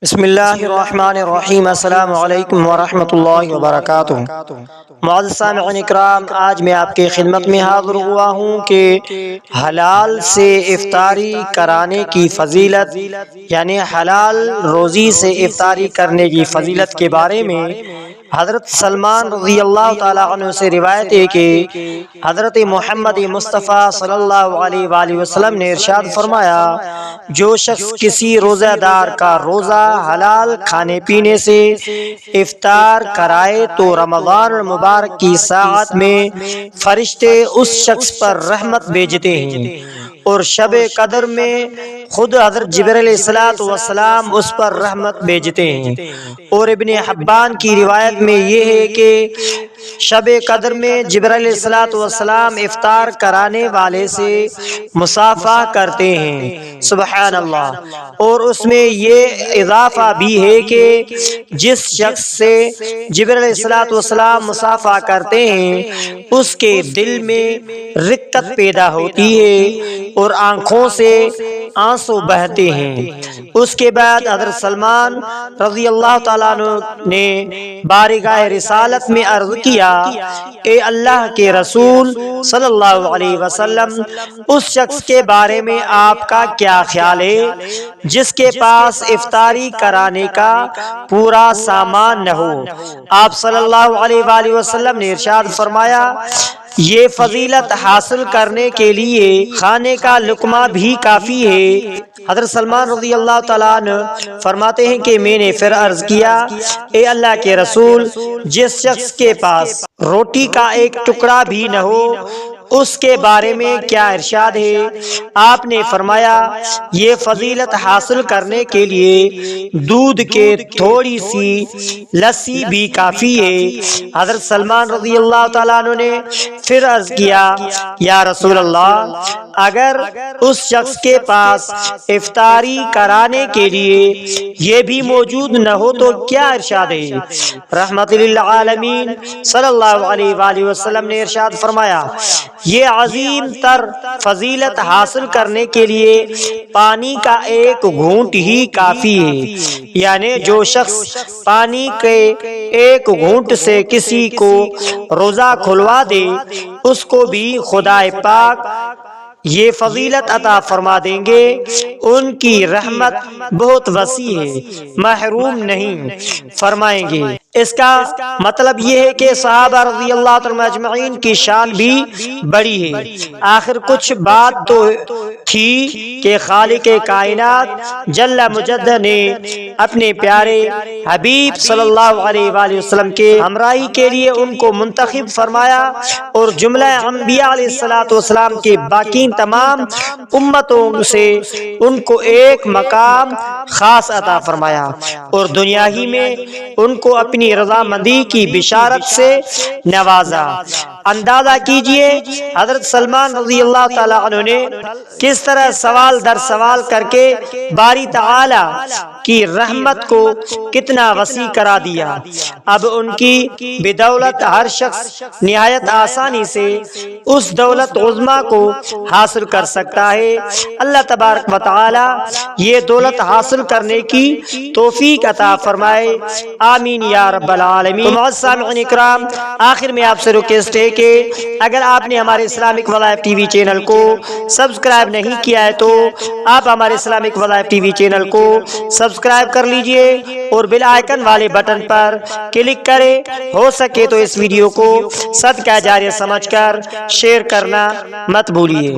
بسم اللہ الرحمن الرحیم۔ السلام علیکم ورحمۃ اللہ وبرکاتہ۔ معزز سامعین اکرام، آج میں آپ کی خدمت میں حاضر ہوا ہوں کہ حلال سے افطاری کرانے کی فضیلت، یعنی حلال روزی سے افطاری کرنے کی فضیلت کے بارے میں حضرت سلمان رضی اللہ تعالی عنہ سے روایت ہے کہ حضرت محمد مصطفیٰ صلی اللہ علیہ وآلہ وسلم نے ارشاد فرمایا، جو شخص کسی روزہ دار کا روزہ حلال کھانے پینے سے افطار کرائے تو رمضان المبارک کی ساعت میں فرشتے اس شخص پر رحمت بھیجتے ہیں، اور شب قدر میں خود حضرت جبرائیل علیہ السلام اس پر رحمت بھیجتے ہیں۔ اور ابن حبان کی روایت میں یہ ہے کہ شب قدر میں جبرائیل علیہ السلام افطار کرانے والے سے مصافحہ کرتے ہیں، سبحان اللہ۔ اور اس میں یہ اضافہ بھی ہے کہ جس شخص سے جبرائیل علیہ السلام مصافحہ کرتے ہیں اس کے دل میں رقت پیدا ہوتی ہے اور آنکھوں سے آنسو بہتے ہیں۔ اس کے بعد حضرت سلمان رضی اللہ تعالیٰ عنہ نے بارگاہ رسالت میں عرض کیا، اے اللہ کے رسول صلی اللہ علیہ وسلم، اس شخص کے بارے میں آپ کا کیا خیال ہے جس کے پاس افطاری کرانے کا پورا سامان نہ ہو؟ آپ صلی اللہ علیہ وآلہ وسلم نے ارشاد فرمایا، یہ فضیلت حاصل کرنے کے لیے کھانے کا لقمہ بھی کافی ہے۔ حضرت سلمان رضی اللہ تعالیٰ عنہ فرماتے ہیں کہ میں نے پھر عرض کیا، اے اللہ کے رسول، جس شخص کے پاس روٹی کا ایک ٹکڑا بھی نہ ہو اس کے بارے میں کیا ارشاد ہے؟ آپ نے فرمایا، یہ فضیلت حاصل کرنے کے لیے دودھ کے تھوڑی سی لسی بھی کافی ہے۔ حضرت سلمان رضی اللہ تعالیٰ عنہ نے پھر عرض کیا، یا رسول اللہ، اگر اس شخص کے پاس افطاری کرانے کے لیے یہ بھی موجود نہ ہو تو کیا ارشاد ہے؟ رحمت للعالمین صلی اللہ علیہ وآلہ وسلم نے ارشاد فرمایا، یہ عظیم تر فضیلت حاصل کرنے کے لیے پانی کا ایک گھونٹ ہی کافی ہے، یعنی جو شخص پانی کے ایک گھونٹ سے کسی کو روزہ کھلوا دے اس کو بھی خدا پاک یہ فضیلت عطا فرما دیں گے۔ ان کی رحمت بہت وسیع ہے، محروم نہیں فرمائیں گے۔ اس کا مطلب یہ ہے کہ صحابہ رضی اللہ عنہم اجمعین کی شان بھی بڑی ہے۔ آخر کچھ بات تو تھی کہ خالق کائنات جل مجدہ نے اپنے پیارے حبیب صلی اللہ علیہ وآلہ وسلم کے ہمراہی کے لیے ان کو منتخب فرمایا اور جملہ انبیاء علیہ السلام کے باقی تمام امتوں سے ان کو ایک مقام خاص عطا فرمایا اور دنیا ہی میں ان کو اپنی رضامندی کی بشارت سے نوازا۔ اندازہ کیجئے حضرت سلمان رضی اللہ تعالی عنہ نے کس طرح سوال در سوال کر کے باری تعالی کی رحمت کو کتنا وسیع کرا دیا۔ اب ان کی بدولت ہر شخص نہایت آسانی سے اس دولت عظمیٰ کو حاصل کر سکتا ہے۔ اللہ تبارک و تعالی یہ دولت حاصل کرنے کی توفیق عطا فرمائے، آمین یا رب العالمین۔ معزز سامعین اکرام، آخر میں آپ سے ریکویسٹ ہے کہ اگر آپ نے ہمارے اسلامک وظائف ٹی وی چینل کو سبسکرائب نہیں کیا ہے تو آپ ہمارے اسلامک وظائف ٹی وی چینل کو سبسکرائب کر لیجئے اور بیل آئیکن والے بٹن پر کلک کریں۔ ہو سکے تو اس ویڈیو کو صدقہ جاریہ سمجھ کر شیئر کرنا مت بھولیے۔